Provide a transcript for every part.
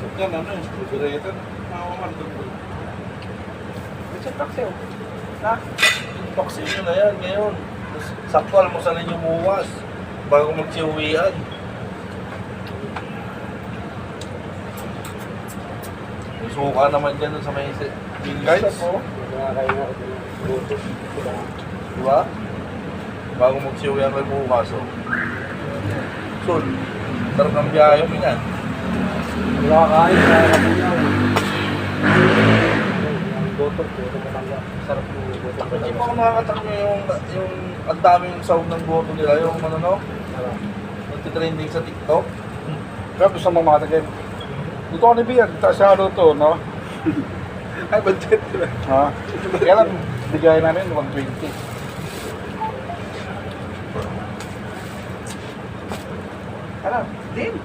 Yan, ano yung screwdriver. Nakaman doon. Kasi taxi oh. Na? Paksin nyo na yan ngayon. Sakto, almusan ninyo bukas. Bago magsiuwian. May suka naman dyan sa may guys. Nakakain ako din. Luto. Diba? Bago magsiuwian kayo bukas. Oh. Sul, sarap ng biyahe mo yan. Nakakain. Nakakain niya. Ang goto. Goto matangga. Sarap yung goto. Hindi mo ako nakakatakot yung ang daming sound ng goto nila. Yung ano no? Nagtitrending sa TikTok. Kaya gusto mo mga tagay. Dito ko ni Bian, taas siya luto, no? Ay, budget nila. Ha? Kaya lang, bigay namin 120. Ano? Din.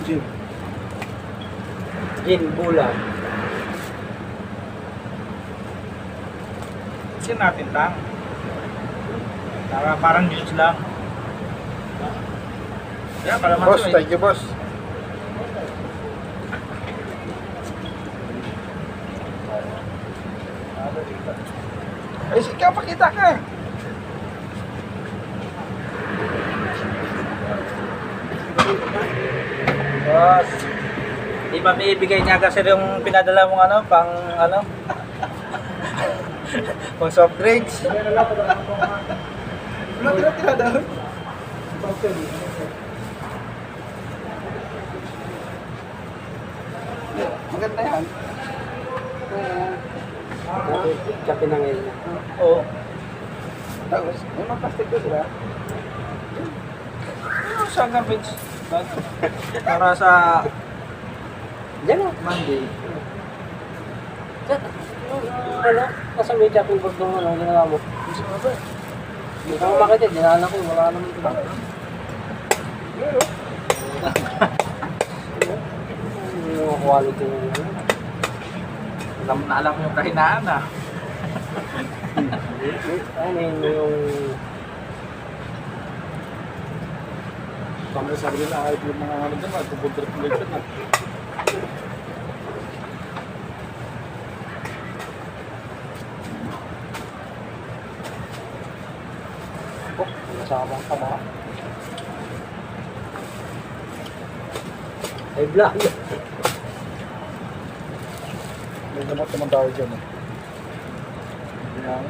Gin. Gin, bulan. Kasi natin lang. Parang juice lang. Yeah, para Boss, thank you, boss. Ay, ikaw pakita ka. Boss, di ba may ibigay niya kasi yung pinadala mong ano, pang ano? Pang soft drinks. Wala tira-tira daw. Maganda yan. Kape ng ngayon. Oo. Tapos, may mga plastic ko sila. Ano sa garbage? Para sa Diyan o. Monday. Ano? Nasa may chopping board ng ano, ginawa mo. Hindi ka makakita, dinaanan ko, wala naman ito. Yung quality ng ano. Alam na alam yung kahinaan ah. Ano yung... Sabi nila, ayot yung mga ano dyan, nagpupuntripulation na. Oh, nasabang ka ba? Ay, vlog. May gamot naman tayo dyan. Yan.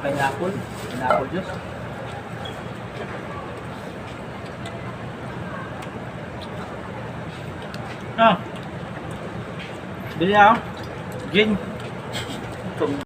Pineapple. Pineapple juice. Ah. Bili ako. Gin.